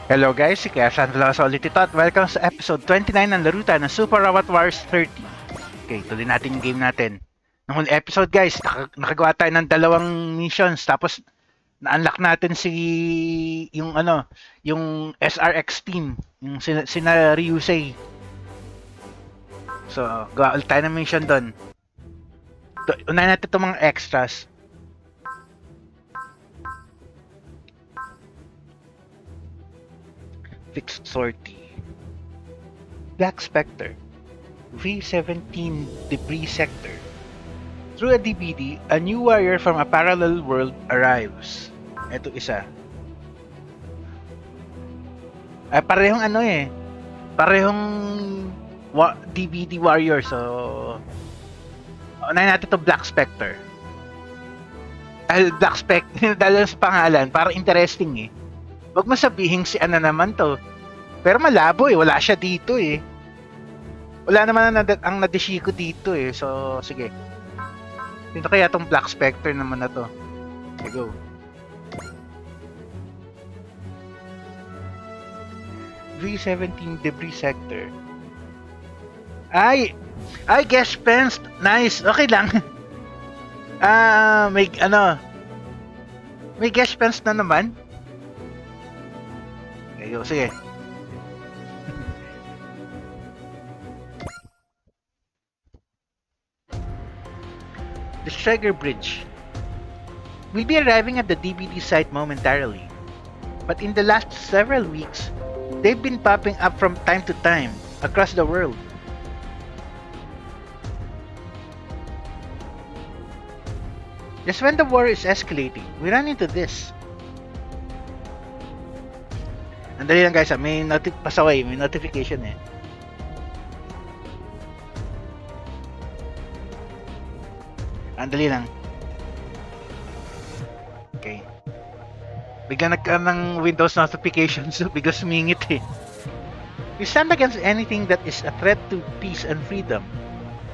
Hello guys, si Kaya Sandala sa ulit ito at welcome sa episode 29 ng Laruta ng Super Robot Wars 30. Okay, tuloy natin yung game natin. Nung huling episode guys, nakagawa tayo ng dalawang missions tapos na-unlock natin yung SRX team, yung sina Ryusei. So, gawa ulit tayo ng mission doon. Unahin natin itong mga extras. Fixed sortie. Black Spectre. V-17 Debris Sector. Through a DVD, a new warrior from a parallel world arrives. Ito isa. Ay, parehong parehong DVD warrior. So, unahin natin to Black Spectre. Black Spectre, dahil sa pangalan, parang interesting eh. Huwag mo sabihin si ano naman to. Pero malabo eh, wala siya dito eh. Wala naman ang nadishiko dito eh. So, sige. Dito kaya tong Black Spectre naman na to. Okay, go. V-17 Debris Sector. Ay, guest fenced. Nice. Okay lang. May guest fenced na naman. Okay, go. Sige. The Striker Bridge. We'll be arriving at the DVD site momentarily. But in the last several weeks, they've been popping up from time to time across the world. Just when the war is escalating, we run into this. Andali lang guys, may notification eh. Andali lang. Okay. Bigla nagkaroon ng Windows notifications bigla sumingit eh. We stand against anything that is a threat to peace and freedom.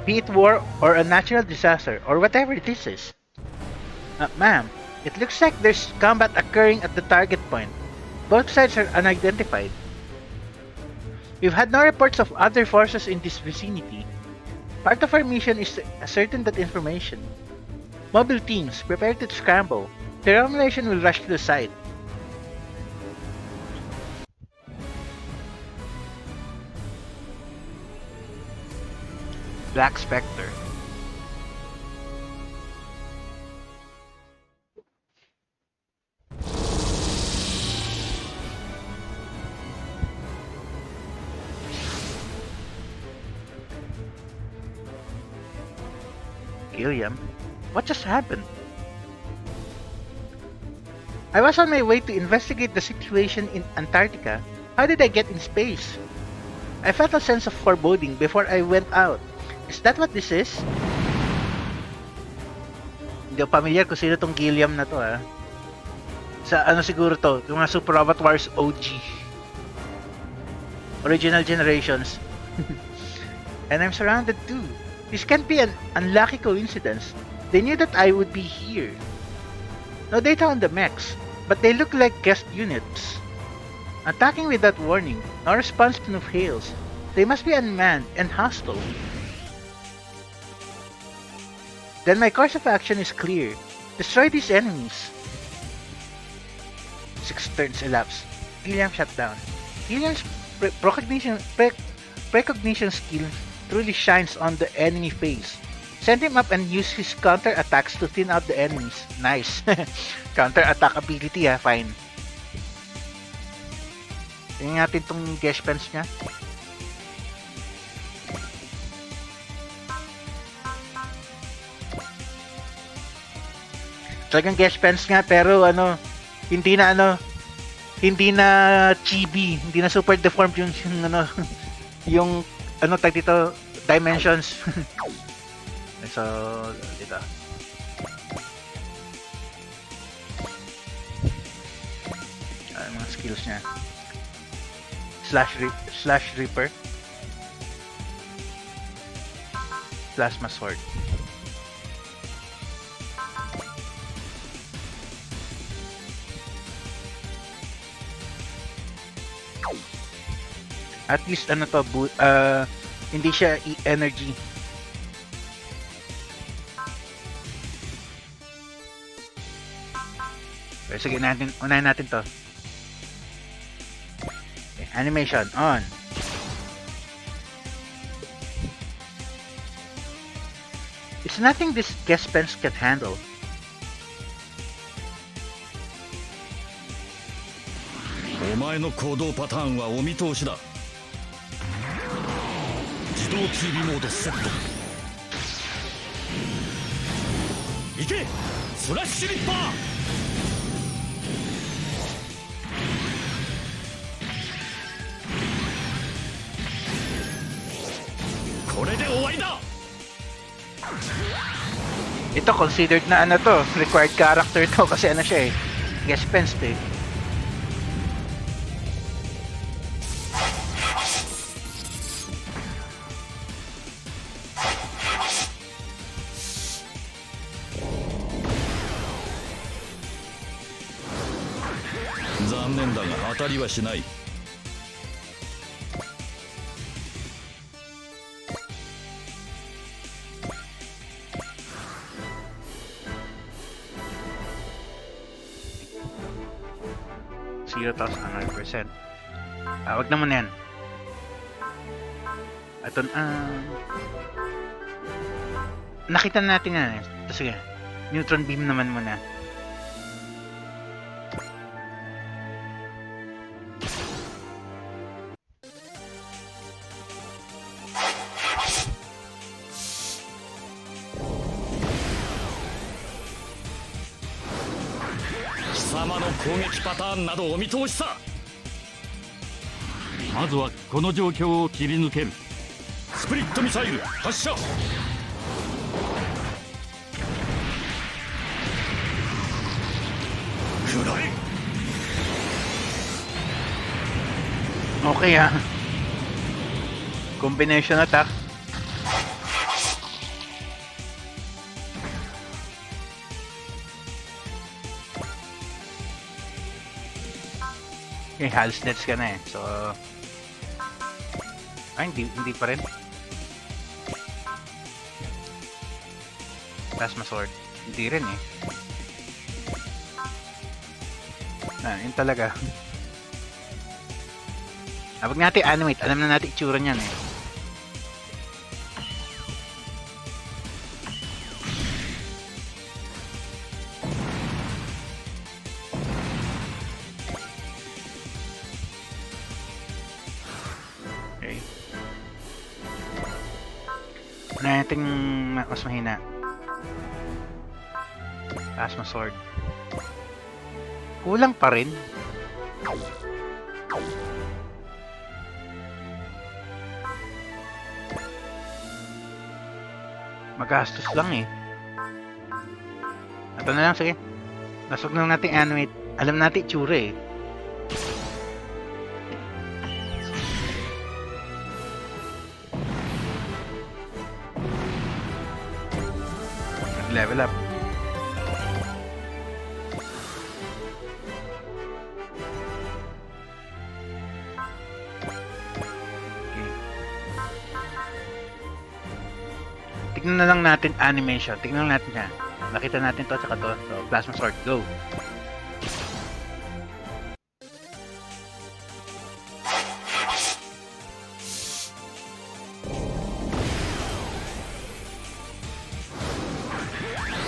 Be it war or a natural disaster or whatever this is. Ma'am, it looks like there's combat occurring at the target point. Both sides are unidentified. We've had no reports of other forces in this vicinity. Part of our mission is to ascertain that information. Mobile teams, prepare to scramble. The Revelation will rush to the site. Black Spectre. Gilliam, what just happened? I was on my way to investigate the situation in Antarctica. How did I get in space? I felt a sense of foreboding before I went out. Is that what this is? Hindi ako familiar kung sino tong Gilliam na to ha. Sa ano siguro to? Yung mga Super Robot Wars OG. Original generations. And I'm surrounded too. This can't be an unlucky coincidence. They knew that I would be here. No data on the mechs, but they look like guest units. Attacking without warning, no response to no hails. They must be unmanned and hostile. Then my course of action is clear. Destroy these enemies. 6 turns elapse. Gilliam shut down. Gilliam's precognition skill truly shines on the enemy face. Send him up and use his counter attacks to thin out the enemies. Nice. Counter attack ability ha, fine. Tingnan natin tong guest pens niya. Talagang guest pens nga pero hindi na chibi, hindi na super deformed yung tag dito, dimensions. So, dito. Mga skills niya. Slash Reaper. Plasma Sword. At least ano to, hindi siya energy. Pero sige natin, unahin natin to. Okay, animation on. It's nothing this guest pens can handle. Omae no koudou pattern wa omitoshi da. Jidou kibi mode set. Ike! Slash ripper! これで終わりだ。 Ito considered na ano to, required character to kasi ano siya eh. Guest pens to eh. Zannen da ga atari wa shinai. %. Wag naman yan. Ito, nakita natin yan eh. Sige, neutron beam naman muna. Sama no kougeki pattern nado omitoshi sa. まずはこの状況を切り抜ける。スプリットミサイル発射。くらえ。 Okay ah. Combination attack. Okay, halos deaths ka na eh. So ay, hindi pa rin. Plasma sword. Hindi rin eh. Yun talaga. Wag natin animate. Alam na natin itsura niyan eh. Okay. Natin mas mahina. Plasma sword. Kulang pa rin. Magastos lang eh. Ito na lang, sige. Nasog na lang natin animate. Alam natin itsura eh. Level up. Tignan na lang natin animation. Tignan natin siya. Nakita natin to tsaka to. So, plasma sword, go.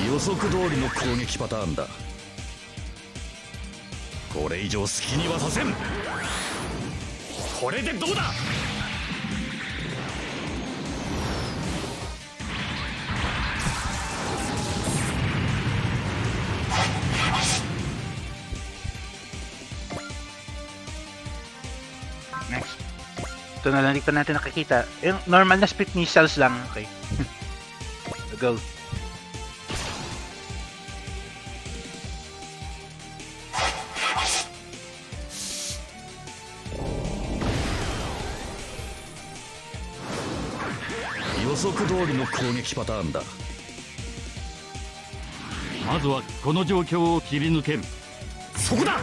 Yosoku doori no kougeki pattern da. これ以上好きにはさせん。これでどうだ。 Next. Ito na lang, dito natin nakikita. Yung normal na split missiles lang. Okay. Go. Yosoku doori no kougeki pattern da. まずはこの状況を切り抜ける。そこだ。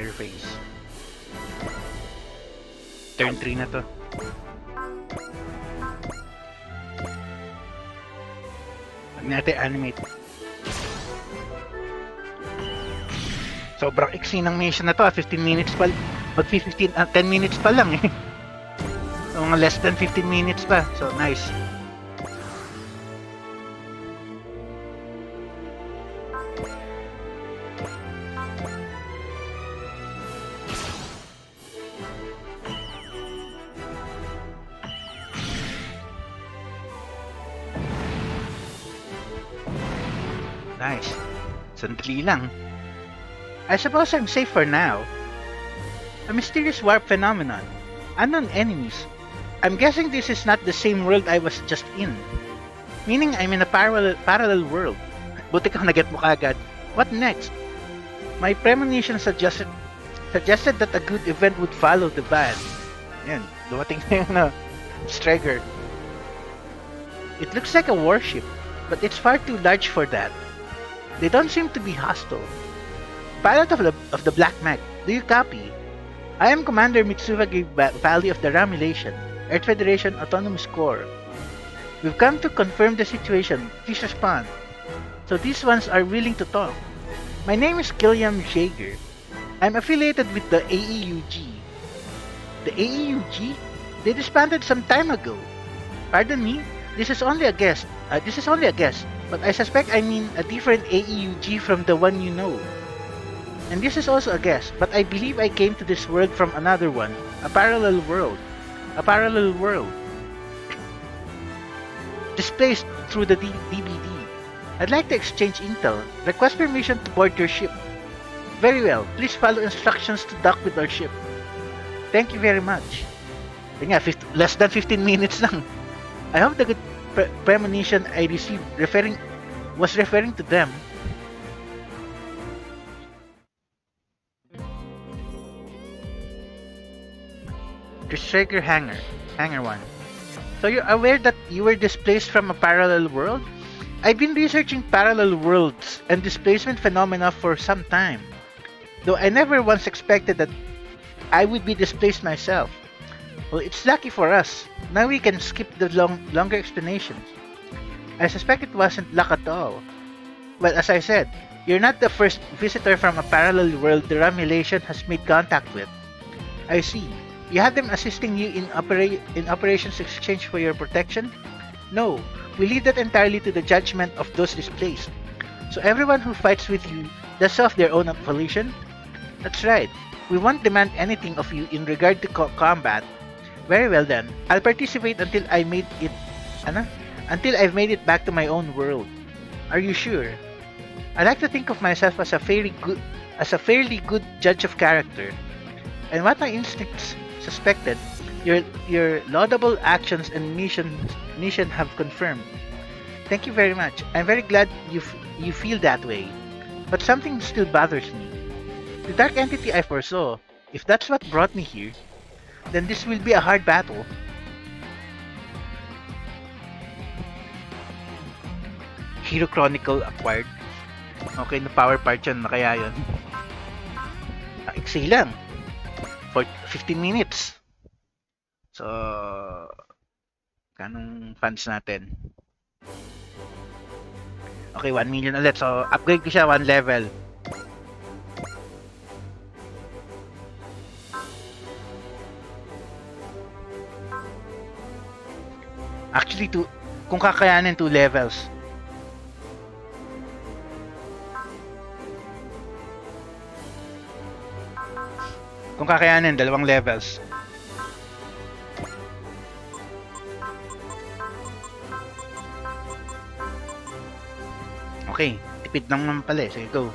rephrase. Turn 3 na to. Huwag natin animate. Sobrang iksi ng mission na to. 15 minutes pa. 10 minutes pa lang eh. So, mga less than 15 minutes pa. So, nice. Nice. Sandali lang. I suppose I'm safe for now. A mysterious warp phenomenon. Unknown enemies. I'm guessing this is not the same world I was just in. Meaning I'm in a parallel world. Buti kang naget mo kagad. What next? My premonition suggested that a good event would follow the bad. Yan. Dumating na yung Striker. It looks like a warship, but it's far too large for that. They don't seem to be hostile. Pilot of the Black Mag, do you copy? I am Commander Mitsuvagi Valley of the Ramulation, Earth Federation Autonomous Corps. We've come to confirm the situation. Please respond. So these ones are willing to talk. My name is Killiam Jaeger. I'm affiliated with the AEUG. The AEUG? They disbanded some time ago. Pardon me? This is only a guess, but I suspect I mean a different AEUG from the one you know. And this is also a guess, but I believe I came to this world from another one, a parallel world. Displaced through the DBD. I'd like to exchange intel. Request permission to board your ship. Very well, please follow instructions to dock with our ship. Thank you very much. Less than 15 minutes lang. I hope the good premonition I received was referring to them. The Striker Hangar 1. So you're aware that you were displaced from a parallel world? I've been researching parallel worlds and displacement phenomena for some time, though I never once expected that I would be displaced myself. Well, it's lucky for us. Now we can skip the longer explanations. I suspect it wasn't luck at all. Well, as I said, you're not the first visitor from a parallel world the Ramulation has made contact with. I see. You had them assisting you in operations exchange for your protection? No, we leave that entirely to the judgment of those displaced. So everyone who fights with you does so of their own volition? That's right. We won't demand anything of you in regard to combat. Very well then, I'll participate until I've made it back to my own world. Are you sure? I like to think of myself as a fairly good judge of character. And what my instincts suspected, your laudable actions and mission have confirmed. Thank you very much. I'm very glad you feel that way. But something still bothers me. The dark entity I foresaw, if that's what brought me here, then this will be a hard battle. Hero Chronicle acquired. Okay, na power part yan, na kaya yun. Iksi lang. For 15 minutes. So, kanong funds natin? Okay, 1 million ulit. So, upgrade ko siya 1 level. Actually, kung kakayanin 2 levels. Kung kakayanin 2 levels. Okay, tipid lang naman pala eh. Sige, go.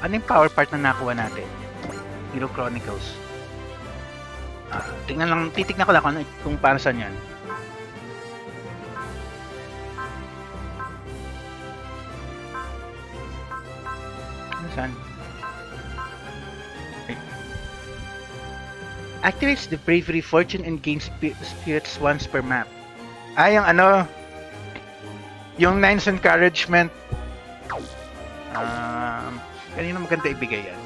Ano yung power part na nakuha natin? Hero Chronicles. Titignan ko lang kung para saan yan. Saan? Okay. Activates the bravery, fortune, and gain spirits once per map. Yung yung Nine's encouragement. Kanina maganda ibigay yan.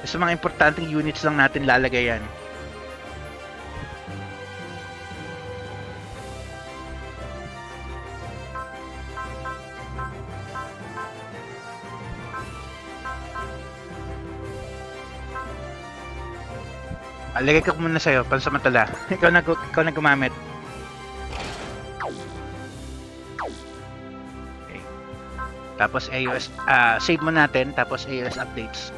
Sa mga importanteng units lang natin lalagay yan. Lagay ko muna sa'yo, pansamantala. ikaw na gumamit. Okay. Tapos AOS, save mo natin, tapos AOS updates.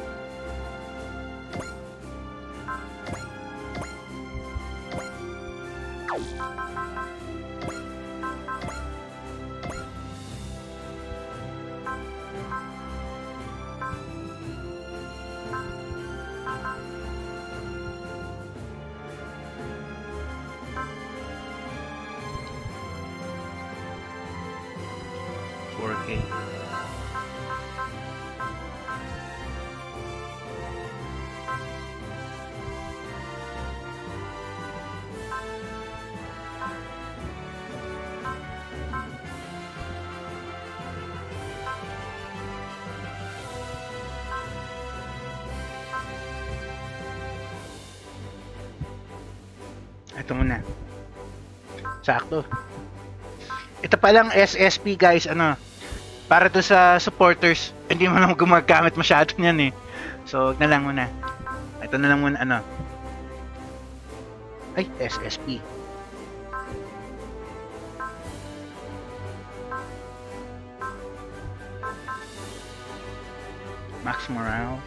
Okay. Ito muna. Sakto. Ito palang SSP guys, para to sa supporters, hindi mo naman gumagamit masyado niyan eh. So, wag na lang muna. Ito na lang muna, Ay, SSP. Max morale.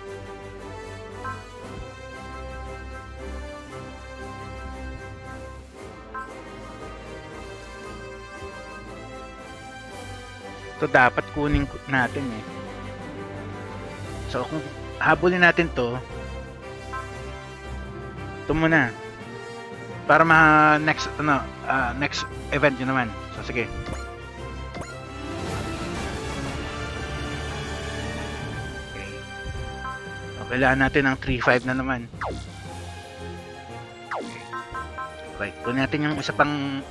Ito dapat kunin natin eh. So kung habulin natin to, ito muna. Para next next event yun naman. So sige. Okay. So, kailangan natin ng 3-5 na naman. Okay. Kunin natin yung isa pang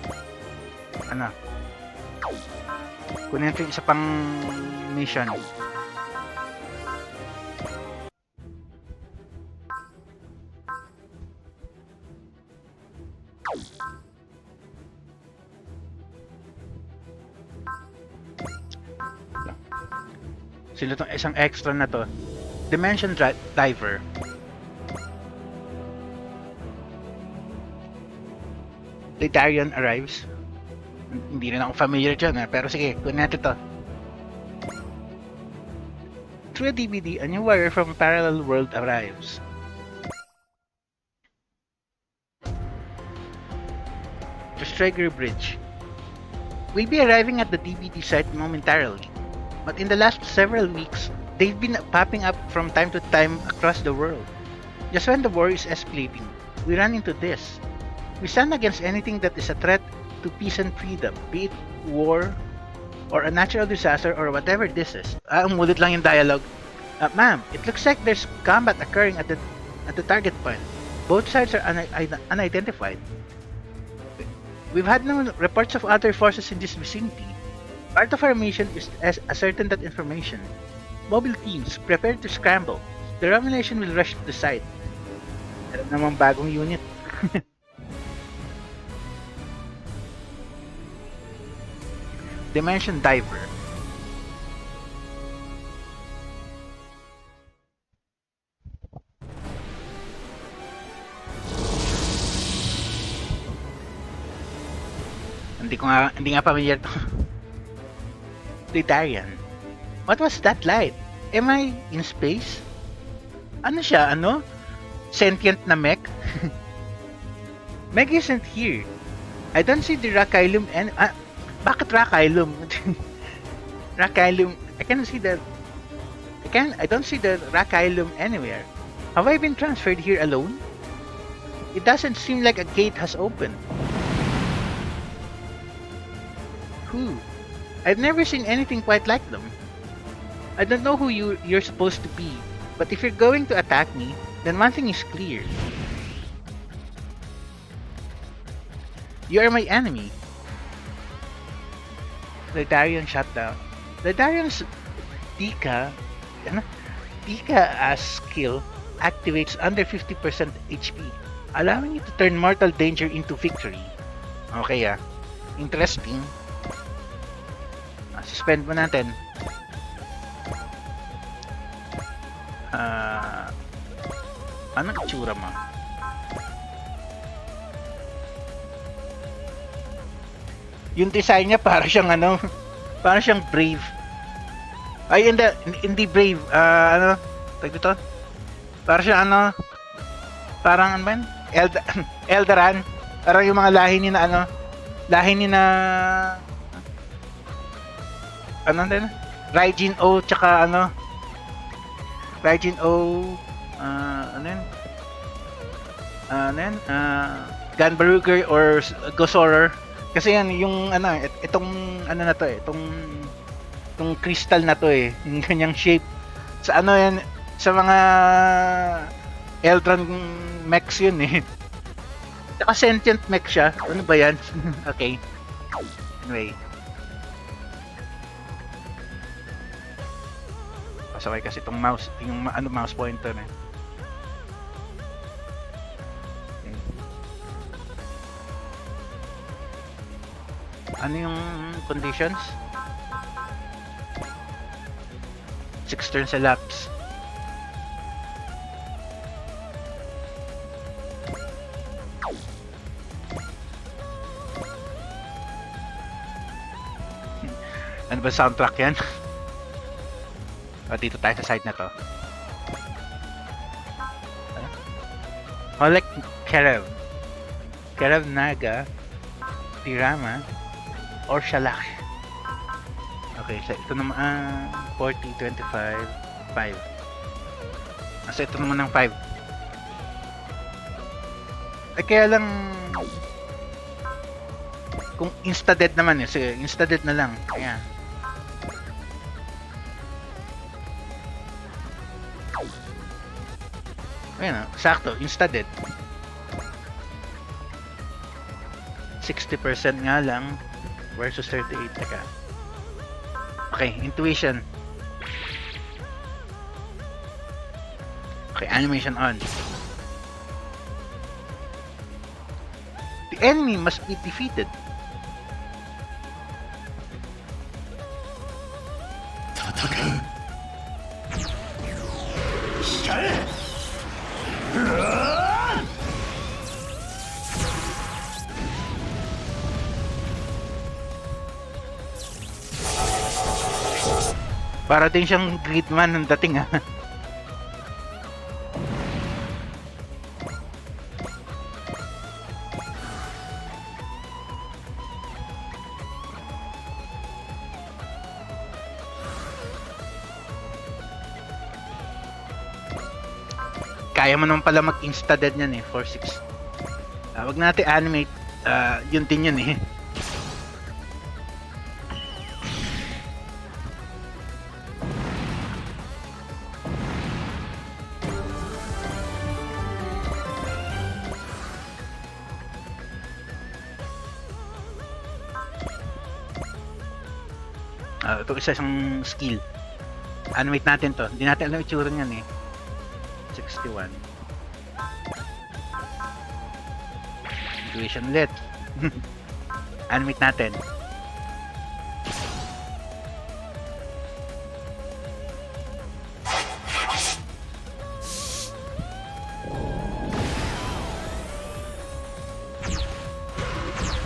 kunin natin isa pang mission. Sila tong isang extra na to. Dimension Diver. Letarian arrives. Hindi rin ako familiar dyan, pero sige, kunin natin to. Through a DVD, a new warrior from a parallel world arrives. To Striker Bridge. We'll be arriving at the DVD site momentarily, but in the last several weeks, they've been popping up from time to time across the world. Just when the war is escalating, we run into this. We stand against anything that is a threat to peace and freedom, be it war or a natural disaster or whatever this is. Umulit lang yung dialogue. Ma'am, it looks like there's combat occurring at the target point. Both sides are unidentified. We've had no reports of other forces in this vicinity. Part of our mission is to ascertain that information. Mobile teams, prepare to scramble. The Revelation will rush to the site. Alam namang bagong unit. Dimension Diver. Hindi nga familiar to. Letarian. What was that light? Am I in space? Ano siya? Sentient na mech? Meg isn't here. I don't see the Rakylum and bakit Rakylum? Rakylum. I don't see the Rakylum anywhere. Have I been transferred here alone? It doesn't seem like a gate has opened. I've never seen anything quite like them. I don't know who you're supposed to be, but if you're going to attack me, then one thing is clear. You are my enemy. Letarian shutdown. Letarians Pika, ano? Pika as skill activates under 50% HP, allowing you to turn mortal danger into victory. Okay interesting. Suspend mo natin. Anong itsura mo? Yung design niya para siyang para siyang Brave. Ay, hindi Brave. Tag dito? Para siyang parang ano ba yun? Eldaran. Parang yung mga lahi ni na din? Raijin O, tsaka Raijin O, Gunbaruger or Gosorer. Kasi yan, yung itong na to itong crystal na to yung kanyang shape. Sa yan, sa mga Eldran mechs yun Saka sentient mech siya. Ano ba yan? Okay. Anyway. Pasaway kasi itong mouse, yung mouse pointer Okay. Ano yung conditions? 6 turns elapse. Ano ba soundtrack yan? Dito tayo sa side na to. Collect Kerev. Kerev Naga, Pirama, or Shalak. Okay, so ito naman 40, 25, 5. So ito naman ng 5. Ay kaya lang kung insta-dead naman sige, insta-dead na lang. Ayan. Ayan sakto, insta-dead. 60% nga lang versus 38. Teka. Okay, intuition. Okay, animation on. The enemy must be defeated. Para din siyang Gridman ng dating Kaya mo naman pala mag-insta-dead niyan 4-6. Wag natin animate. Yun din yun ito isang skill. Animate natin to. Hindi natin alam itsura niyan 61. Intuition ulit. Animate natin.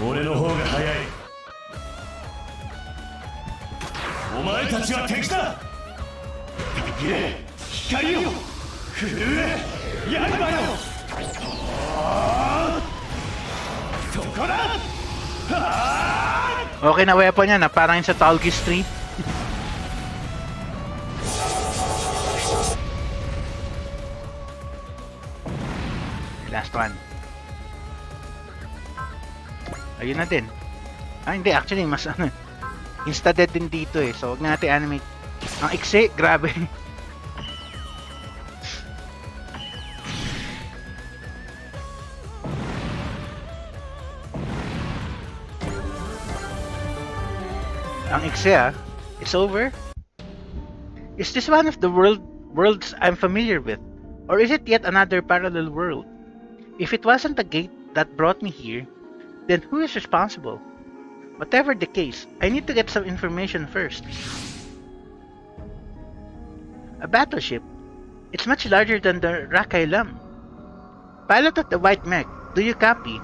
Ore no hou ga hayai. Omae tachi ga teki da. Takire, hikari yo. Furue, yaiba yo. Tokora. Okay na weapon yan parang yung sa Talgi Street. Last one. Ayun na din. Hindi actually mas insta-dead din dito so wag na natin animate. Ang iksi, grabe. Ang iksi it's over. Is this one of the worlds I'm familiar with? Or is it yet another parallel world? If it wasn't the gate that brought me here, then who is responsible? Whatever the case, I need to get some information first. A battleship? It's much larger than the Rakailam. Pilot of the White Mech, do you copy?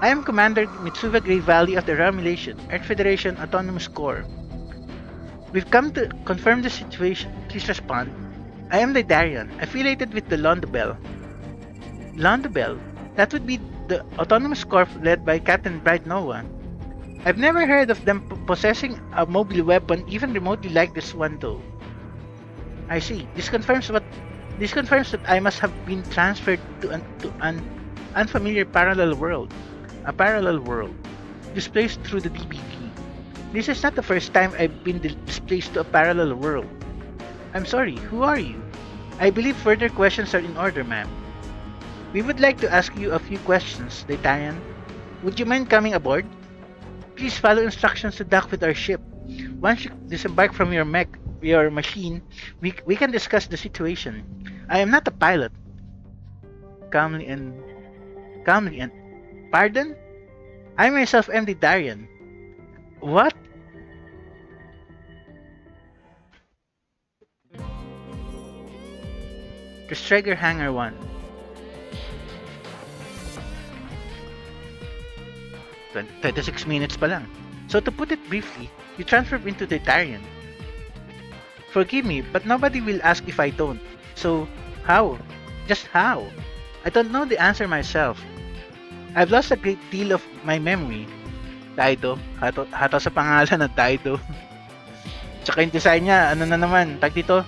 I am Commander Mitsuva Grey Valley of the Romulation, Earth Federation Autonomous Corps. We've come to confirm the situation. Please respond. I am Lidarian, affiliated with the Londobel. Londobel? That would be the Autonomous Corps led by Captain Bright Noah. I've never heard of them possessing a mobile weapon even remotely like this one though. I see. This confirms that I must have been transferred to an unfamiliar parallel world. A parallel world. Displaced through the DBP. This is not the first time I've been displaced to a parallel world. I'm sorry, who are you? I believe further questions are in order, ma'am. We would like to ask you a few questions, Daytarian. Would you mind coming aboard? Please follow instructions to dock with our ship. Once you disembark from your machine, we can discuss the situation. I am not a pilot. Calmly and... Pardon? I myself am the Darian. What? The Striker Hangar 1. 26 minutes pa lang. So to put it briefly, you transferred into the Darian. Forgive me, but nobody will ask if I don't. So, how? Just how? I don't know the answer myself. I've lost a great deal of my memory. Daido. Hato sa pangalan na Daido. Tsaka yung design niya, ano na naman, tag dito?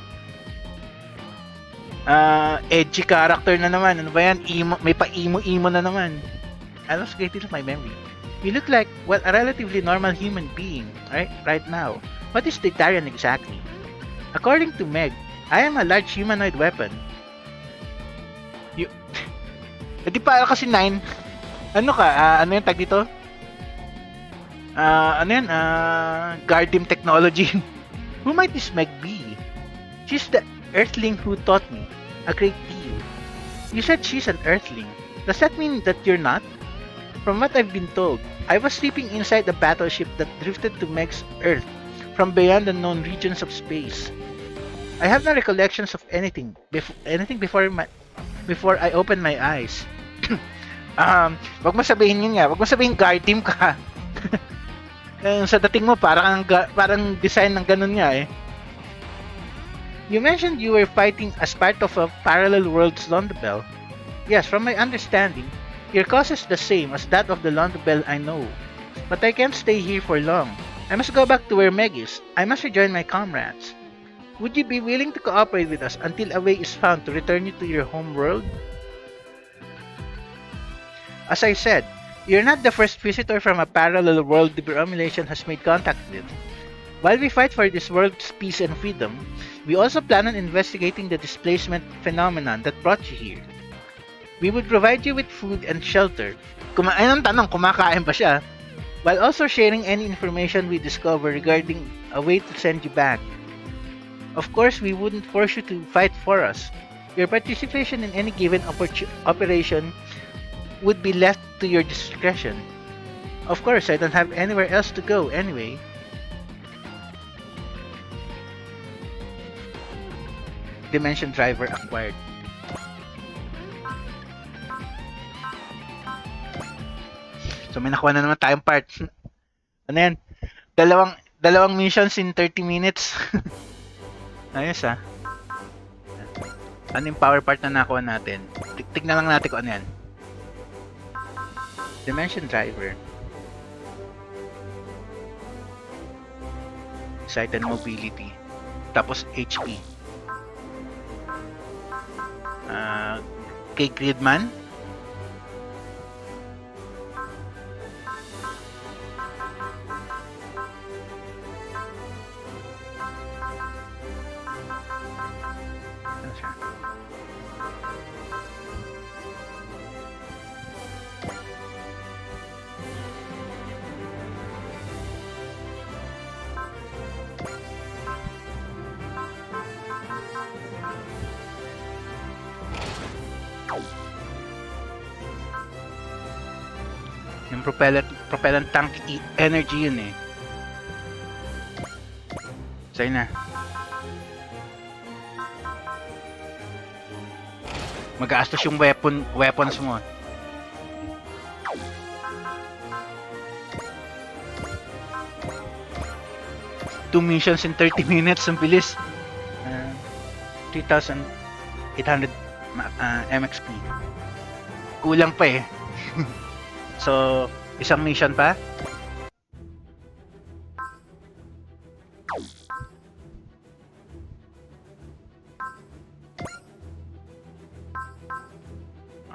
Edgy character na naman. Ano ba yan? May pa-emo na naman. I lost a great deal of my memory. You look like, well, a relatively normal human being, right now. What is the Darian exactly? According to Meg, I am a large humanoid weapon. Di pa kasi 9. Ano ka? Ano yung tag dito? Ano yan? Guardian technology. Who might this Meg be? She's the Earthling who taught me a great deal. You said she's an Earthling. Does that mean that you're not? From what I've been told, I was sleeping inside the battleship that drifted to Meg's Earth from beyond the known regions of space. I have no recollections of anything before I opened my eyes. Wag mo sabihin yun nga. Wag mo sabihin guard team ka. Sa dating mo, parang design ng ganun nga eh. You mentioned you were fighting as part of a parallel world's Londobel. Yes, from my understanding, your cause is the same as that of the Londobel I know. But I can't stay here for long. I must go back to where Meg is. I must rejoin my comrades. Would you be willing to cooperate with us until a way is found to return you to your home world? As I said, you're not the first visitor from a parallel world the Romulation has made contact with. While we fight for this world's peace and freedom, we also plan on investigating the displacement phenomenon that brought you here. We would provide you with food and shelter. Anong tanong, kumakain ba siya? While also sharing any information we discover regarding a way to send you back. Of course, we wouldn't force you to fight for us. Your participation in any given operation would be left to your discretion. Of course, I don't have anywhere else to go anyway. Dimension driver acquired. So may nakuha na naman tayong part. Ano yan? Dalawang missions in 30 minutes. Ayos ah. Ano yung power part na nakuha natin? Tignan lang natin kung ano yan. Dimension driver. Sight and mobility. Tapos HP. Kay Gridman. propellant tank energy yun eh. Sa'yo na. Mag-aastos yung weapons mo. Two missions in 30 minutes, ang bilis. 3,800 MXP. Kulang pa eh. So, isang mission pa.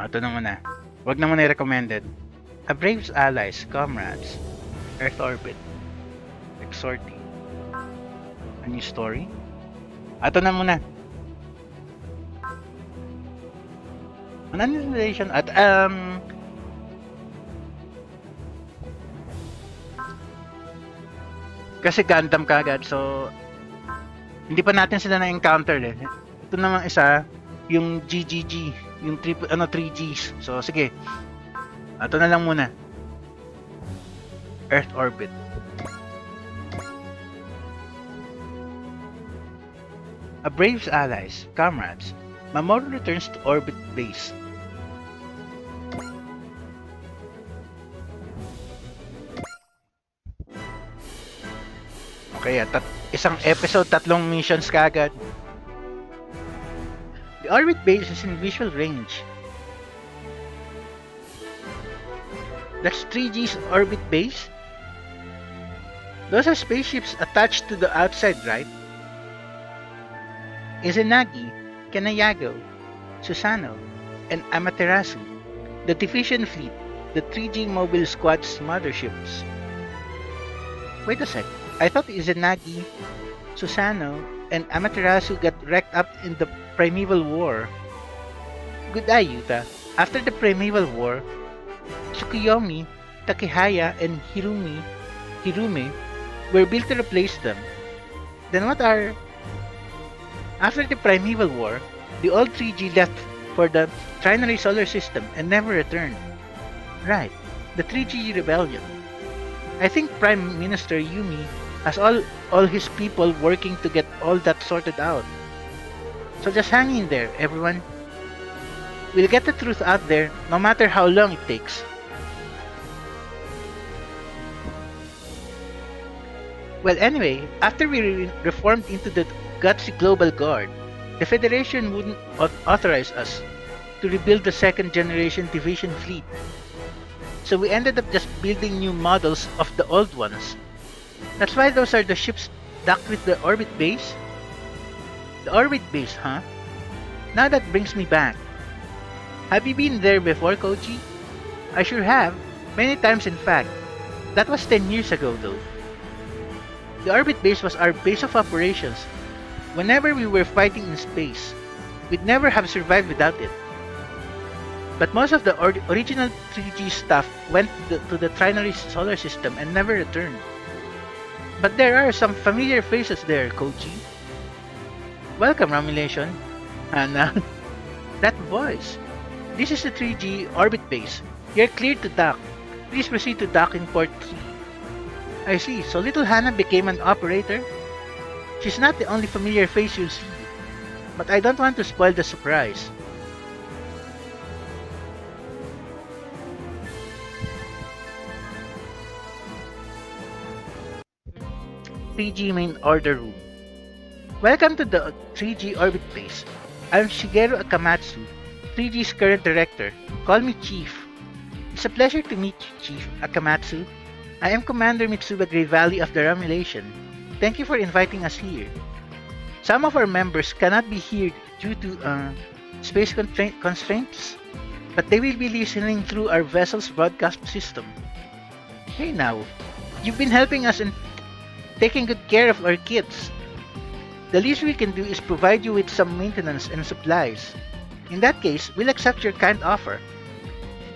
Ito na muna. Wag na muna i-recommended. A Brave's Allies, Comrades, Earth Orbit, Exhorting. A new story? Ito na muna. An annihilation at kasi Gundam kagad, so hindi pa natin sila na-encounter eh. Ito naman isa, yung GGG, yung 3Gs. So sige. Ito na lang muna. Earth Orbit. A Brave's Allies, Comrades, Mamoru returns to orbit base. Okay, isang episode, 3 missions kagad. The orbit base is in visual range. That's 3G's orbit base? Those are spaceships attached to the outside, right? Izanagi, Kanayago, Susano, and Amaterasu, the Division Fleet, the 3G Mobile Squad's motherships. Wait a sec, I thought Izanagi, Susano, and Amaterasu got wrecked up in the Primeval War. Good eye, Yuta. After the Primeval War, Tsukuyomi, Takehaya, and Hirume were built to replace them. Then what are... After the Primeval War, the old 3G left for the Trinary Solar System and never returned. Right, the 3G Rebellion. I think Prime Minister Yumi has all his people working to get all that sorted out. So just hang in there, everyone. We'll get the truth out there, no matter how long it takes. Well, anyway, after we reformed into the Gutsy Global Guard, the Federation wouldn't authorize us to rebuild the second generation division fleet. So we ended up just building new models of the old ones. That's why those are the ships docked with the orbit base? The orbit base, huh? Now that brings me back. Have you been there before, Koji? I sure have. Many times in fact. That was 10 years ago though. The orbit base was our base of operations. Whenever we were fighting in space, we'd never have survived without it. But most of the original 3G stuff went to the Trinary Solar System and never returned. But there are some familiar faces there, Koji. Welcome, Romulation. Hana. That voice. This is the 3G orbit base. You're cleared to dock. Please proceed to docking port 3. I see, so little Hana became an operator? She's not the only familiar face you'll see, but I don't want to spoil the surprise. PG Main Order Room. Welcome to the 3G Orbit Base. I'm Shigeru Akamatsu, 3G's current director. Call me Chief. It's a pleasure to meet you, Chief Akamatsu. I am Commander Mitsuba Grey Valley of the Romulation. Thank you for inviting us here. Some of our members cannot be here due to space constraints, but they will be listening through our vessel's broadcast system. Hey now, you've been helping us in taking good care of our kids. The least we can do is provide you with some maintenance and supplies. In that case, we'll accept your kind offer.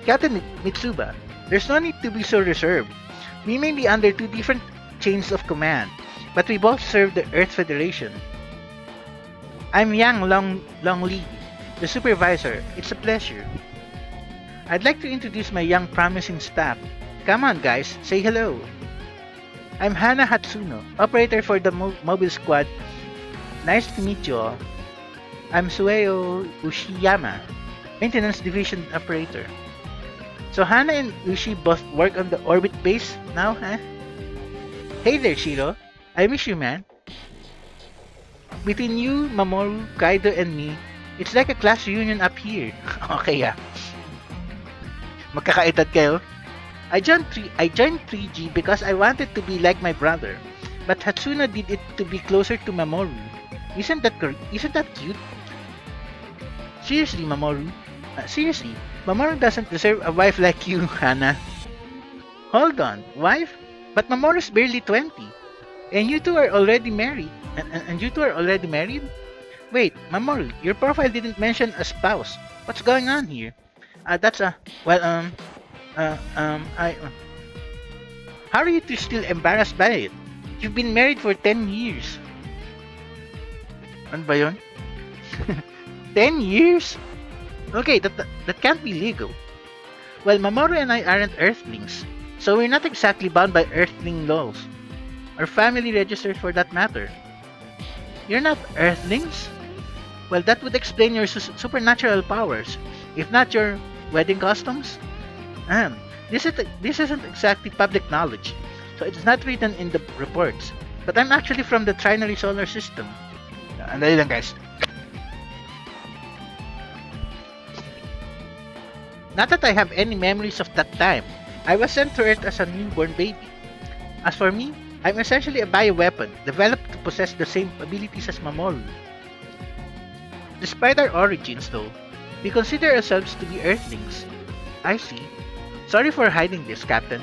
Captain Mitsuba, there's no need to be so reserved. We may be under two different chains of command, but we both serve the Earth Federation. I'm Yang Long Li, the supervisor. It's a pleasure. I'd like to introduce my young promising staff. Come on, guys, say hello. I'm Hana Hatsuno, operator for the mobile squad. Nice to meet you all. I'm Sueo Ushiyama, maintenance division operator. So Hana and Ushi both work on the orbit base now, huh? Hey there, Shiro. I miss you, man. Between you, Mamoru, Kaido, and me, it's like a class reunion up here. Okay, yeah. Magkakaedad kayo? I joined 3G because I wanted to be like my brother, but Hatsuno did it to be closer to Mamoru. Isn't that cute? Seriously, Mamoru. Seriously, Mamoru doesn't deserve a wife like you, Hana. Hold on, wife? But Mamoru's barely 20, and you two are already married. And you two are already married? Wait, Mamoru, your profile didn't mention a spouse. What's going on here? That's a I. How are you two still embarrassed by it? You've been married for 10 years. Ano ba yun? 10 years? Okay, that can't be legal. Well, Mamoru and I aren't Earthlings, so we're not exactly bound by Earthling laws. Or family registers for that matter. You're not Earthlings? Well, that would explain your supernatural powers, if not your wedding customs. This isn't exactly public knowledge, so it's not written in the reports. But I'm actually from the Trinary Solar System. Andali lang, guys. Not that I have any memories of that time. I was sent to Earth as a newborn baby. As for me, I'm essentially a bioweapon, developed to possess the same abilities as Mamoru. Despite our origins, though, we consider ourselves to be Earthlings. I see. Sorry for hiding this, Captain.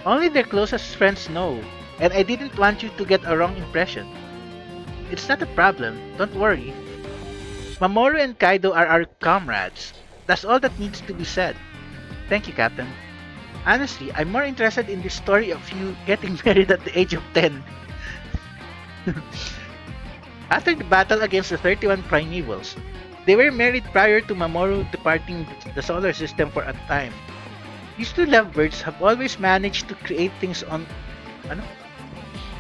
Only their closest friends know, and I didn't want you to get a wrong impression. It's not a problem, don't worry. Mamoru and Kaido are our comrades. That's all that needs to be said. Thank you, Captain. Honestly, I'm more interested in the story of you getting married at the age of 10. After the battle against the 31 Primevals, they were married prior to Mamoru departing the solar system for a time. These two lovebirds have always managed to create things on...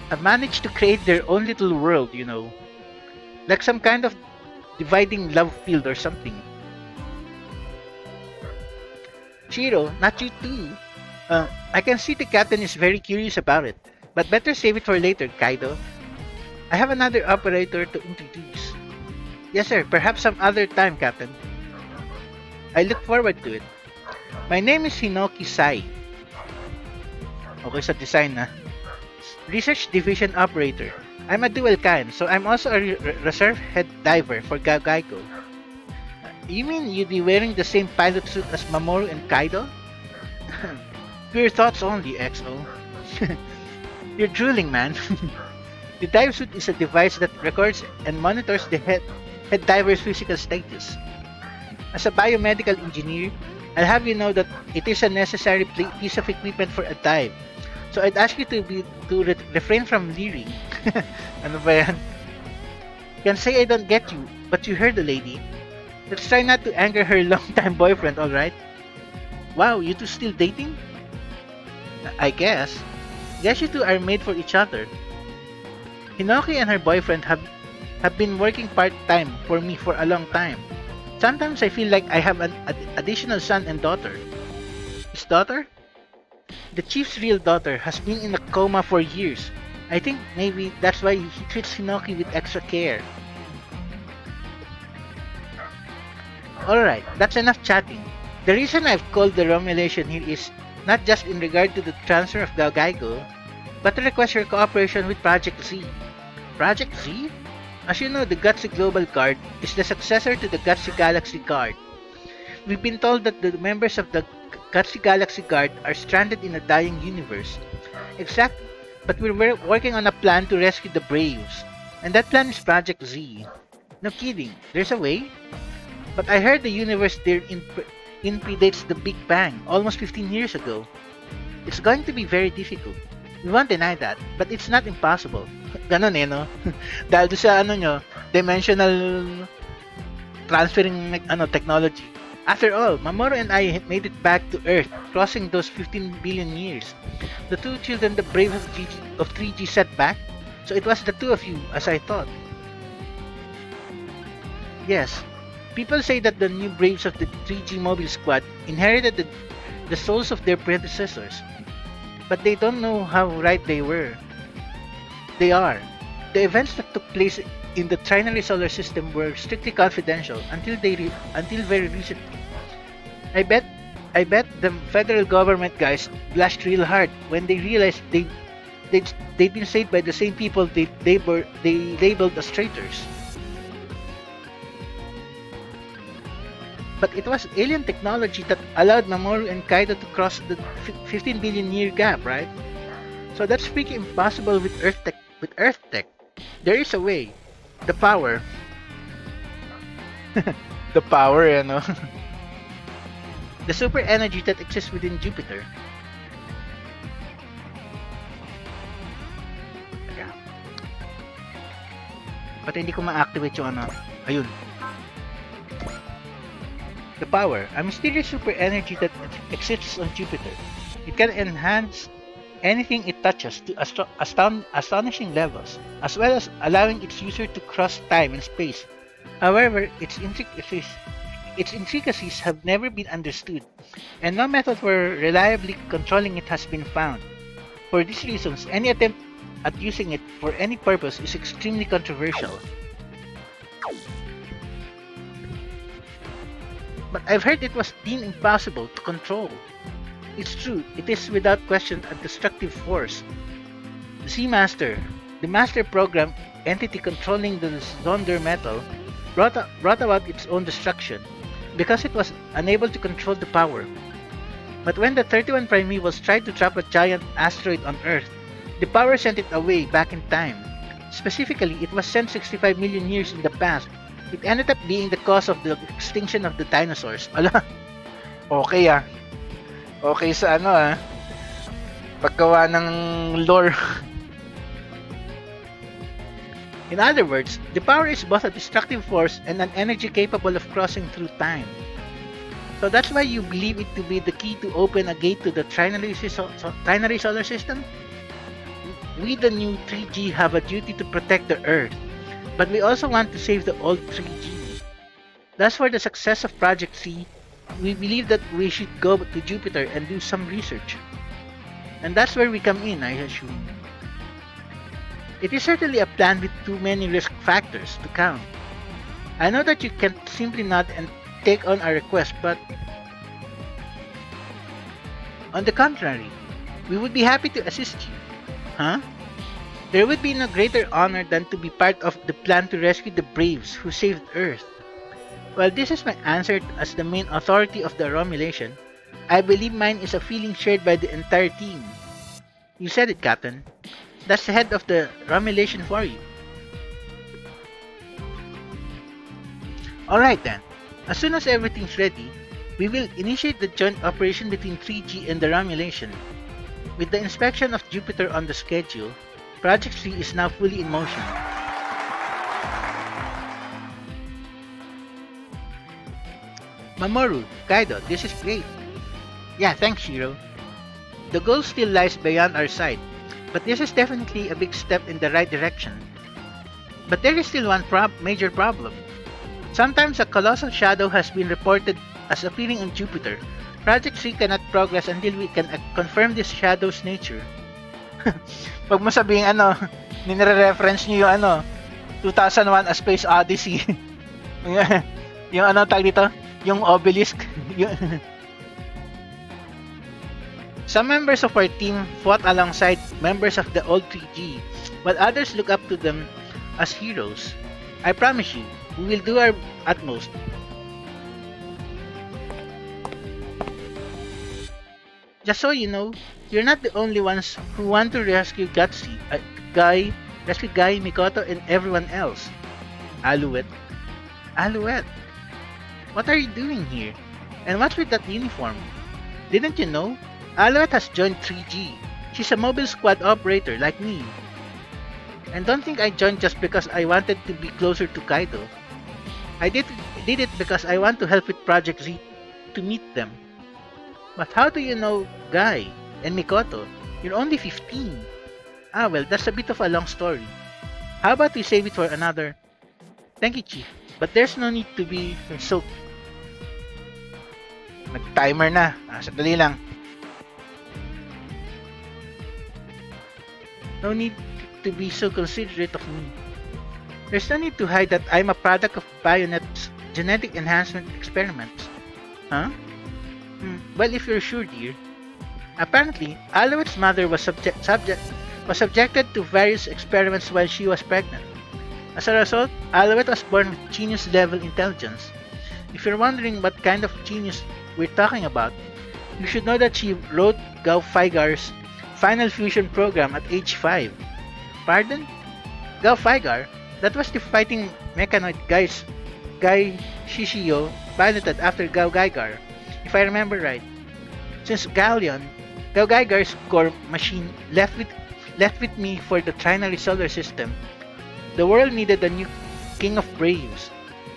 have managed to create their own little world, you know. Like some kind of dividing love field or something. Shiro, not you too. I can see the captain is very curious about it, but better save it for later, Kaido. I have another operator to introduce. Yes sir, perhaps some other time, Captain. I look forward to it. My name is Hinoki Sai. Okay sa design na. Research Division Operator. I'm a dual kind, so I'm also a reserve head diver for Gaigo. You mean you'd be wearing the same pilot suit as Mamoru and Kaido? Pure thoughts only, XO. You're drooling, man. The dive suit is a device that records and monitors the head diver's physical status. As a biomedical engineer, I'll have you know that it is a necessary piece of equipment for a dive. So I'd ask you to refrain from leering. Ano ba yan? Can say I don't get you, but you heard the lady. Let's try not to anger her long-time boyfriend, alright? Wow, you two still dating? I guess. Guess you two are made for each other. Hinoki and her boyfriend have been working part-time for me for a long time. Sometimes I feel like I have an additional son and daughter. His daughter? The chief's real daughter has been in a coma for years. I think maybe that's why he treats Hinoki with extra care. Alright, that's enough chatting. The reason I've called the Romulation here is not just in regard to the transfer of the Gaigo, but to request your cooperation with Project Z. Project Z? As you know, the Gutsy Global Guard is the successor to the Gutsy Galaxy Guard. We've been told that the members of the Gutsy Galaxy Guard are stranded in a dying universe. Exactly, but we're working on a plan to rescue the Braves. And that plan is Project Z. No kidding, there's a way? But I heard the universe there predates the Big Bang almost 15 years ago. It's going to be very difficult. We won't deny that, but it's not impossible. Ganon no? Dahil sa dimensional transferring technology. After all, Mamoru and I had made it back to Earth, crossing those 15 billion years. The two children the brave of 3G set back? So it was the two of you, as I thought. Yes, people say that the new braves of the 3G Mobile Squad inherited the souls of their predecessors. But they don't know how right they were. They are. The events that took place in the trinary solar system were strictly confidential until very recently. I bet I bet the federal government guys blushed real hard when they realized they'd been saved by the same people they labeled as traitors. But it was alien technology that allowed Mamoru and Kaido to cross the 15 billion year gap, right? So that's freaking impossible with Earth tech. There is a way. The power. The power, you know. The super energy that exists within Jupiter. Teka. Pati hindi ko ma-activate yung ano. Ayun. The power, a mysterious super energy that exists on Jupiter. It can enhance anything it touches to astonishing levels, as well as allowing its user to cross time and space. However, its intricacies have never been understood, and no method for reliably controlling it has been found. For these reasons, any attempt at using it for any purpose is extremely controversial. But I've heard it was deemed impossible to control. It's true, it is without question a destructive force. The Sea Master, the Master Program entity controlling the Zonder metal, brought about its own destruction, because it was unable to control the power. But when the 31 Primeval tried to trap a giant asteroid on Earth, the power sent it away back in time. Specifically, it was sent 65 million years in the past. It ended up being the cause of the extinction of the dinosaurs. Ala, okay ah. Okay sa ano ah. Paggawa ng lore. In other words, the power is both a destructive force and an energy capable of crossing through time. So that's why you believe it to be the key to open a gate to the trinary solar system? We the new 3G have a duty to protect the Earth, but we also want to save the old 3G. Thus for the success of Project C, we believe that we should go to Jupiter and do some research. And that's where we come in, I assume. It is certainly a plan with too many risk factors to count. I know that you can't simply nod and take on our request, but on the contrary, we would be happy to assist you. Huh? There would be no greater honor than to be part of the plan to rescue the braves who saved Earth. While this is my answer as the main authority of the Romulation, I believe mine is a feeling shared by the entire team. You said it, Captain. That's the head of the Romulation for you. Alright then, as soon as everything's ready, we will initiate the joint operation between 3G and the Romulation. With the inspection of Jupiter on the schedule, Project 3 is now fully in motion. Mamoru, Kaido, this is great. Yeah, thanks, Shiro. The goal still lies beyond our sight, but this is definitely a big step in the right direction. But there is still one major problem. Sometimes a colossal shadow has been reported as appearing on Jupiter. Project 3 cannot progress until we can confirm this shadow's nature. Pag mo sabihin nire-reference nyo yung 2001 A Space Odyssey. yung tag dito? Yung obelisk. Some members of our team fought alongside members of the old 3G, while others look up to them as heroes. I promise you, we will do our utmost. Just so you know, you're not the only ones who want to rescue Guy, Mikoto, and everyone else. Alouette. What are you doing here? And what's with that uniform? Didn't you know? Alouette has joined 3G. She's a mobile squad operator like me. And don't think I joined just because I wanted to be closer to Kaido. I did it because I want to help with Project Z to meet them. But how do you know Guy and Mikoto? You're only 15. Ah well, that's a bit of a long story. How about we save it for another? Thank you, Chief. But there's no need to be so... Nag-timer na. Sandali lang. No need to be so considerate of me. There's no need to hide that I'm a product of Bayonet's genetic enhancement experiments. Huh? Well, if you're sure, dear. Apparently, Alouette's mother was subjected to various experiments while she was pregnant. As a result, Alouette was born with genius-level intelligence. If you're wondering what kind of genius we're talking about, you should know that she wrote Gao Feigar's Final Fusion program at age 5. Pardon? Gao Feigar? That was the fighting mechanoid Guy Shishio piloted after Gao Gaigar, if I remember right. Since Galleon, Gao Gaigar's core machine left with me for the Trinary Solar System, the world needed a new King of Braves.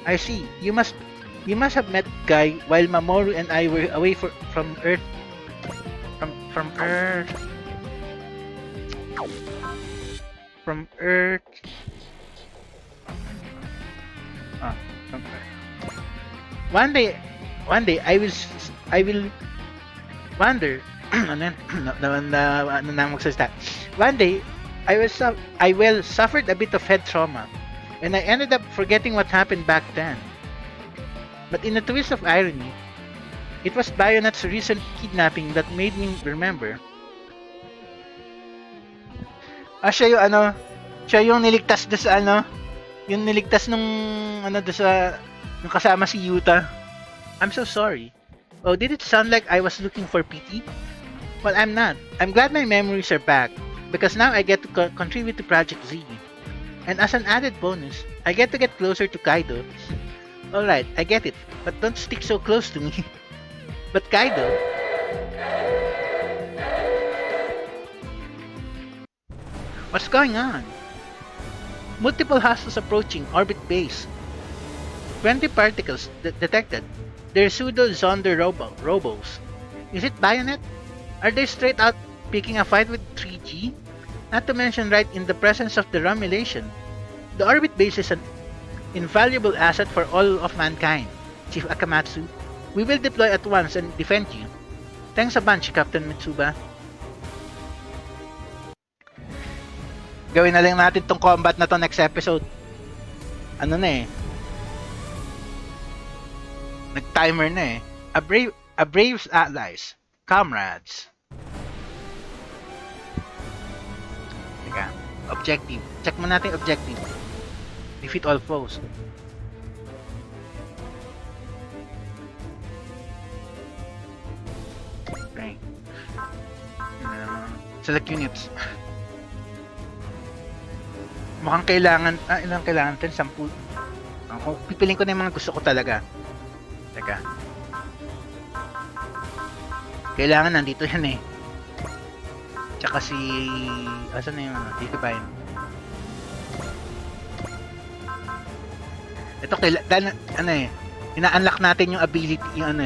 I see. You must have met Guy while Mamoru and I were away from Earth. From Earth. From Earth. From Earth. One day I will wonder. One day I will suffered a bit of head trauma, and I ended up forgetting what happened back then. But in a twist of irony, it was Bayonet's recent kidnapping that made me remember. Siya yung niligtas doon sa yung niligtas nung doon sa yung kasama si Yuta. I'm so sorry. Oh, did it sound like I was looking for pity? Well, I'm not. I'm glad my memories are back, because now I get to contribute to Project Z. And as an added bonus, I get to get closer to Kaido. Alright, I get it, but don't stick so close to me. But Kaido... What's going on? Multiple hostiles approaching orbit base. 20 particles detected. They're pseudo-Zonder robos. Is it Bayonet? Are they straight out picking a fight with 3G? Not to mention right in the presence of the Romulation. The orbit base is an invaluable asset for all of mankind, Chief Akamatsu. We will deploy at once and defend you. Thanks a bunch, Captain Mitsuba. Gawin na lang natin tong combat na to next episode. Nag-timer na eh. A brave's allies. Comrades. Teka. Objective. Check mo natin objective. Defeat all foes. Okay. Select units. Mukhang kailangan, ilang kailangan natin? 10. Pipiliin ko na yung mga gusto ko talaga. Teka. Kailangan nandito yan eh. Tsaka si... Asan na yung dito ba yun? Ito kailangan, ina-unlock natin yung ability, yung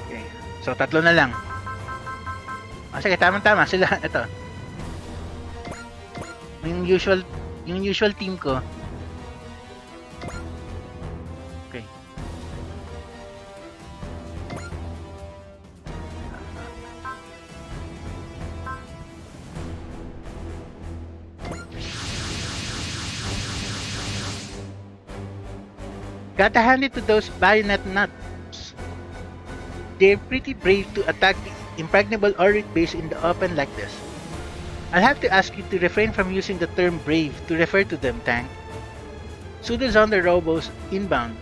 Okay. So, 3 na lang. Sige, tama-tama. Sila, ito. Yung usual team ko. Okay. Gotta hand it to those Bayonet nuts. They're pretty brave to attack the impregnable orbit base in the open like this. I'll have to ask you to refrain from using the term brave to refer to them, Tank. Pseudo-Zonder robos inbound.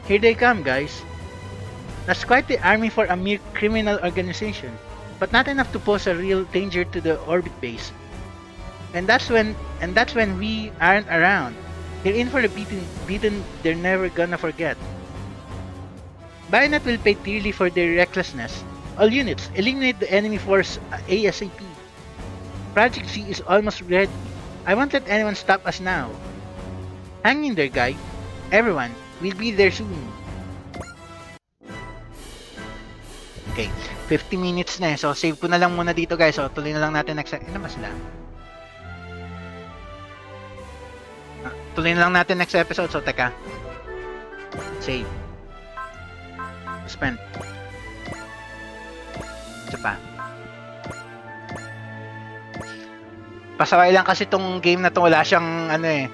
Here they come, guys. That's quite the army for a mere criminal organization, but not enough to pose a real danger to the orbit base. And that's when we aren't around. They're in for the beaten they're never gonna forget. Bayonet will pay dearly for their recklessness. All units, eliminate the enemy force ASAP. Project Z is almost ready. I won't let anyone stop us now. Hang in there, guy. Everyone, we'll be there soon. Okay, 50 minutes na eh. So, save ko na lang muna dito, guys. So, tuloy na lang natin next... Ano ba sila? Tuloy na lang natin next episode. So, teka. Save. Spend. Isa pa. Pasaway lang kasi tong game na to, wala siyang ano eh.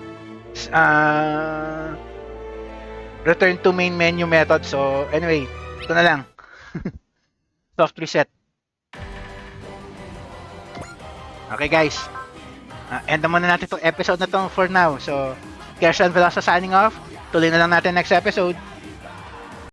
Return to main menu method. So, anyway, ito na lang. Soft reset. Okay guys. End na muna natin itong episode na to for now. So, Kersan Velosa signing off. Tuloy na lang natin next episode.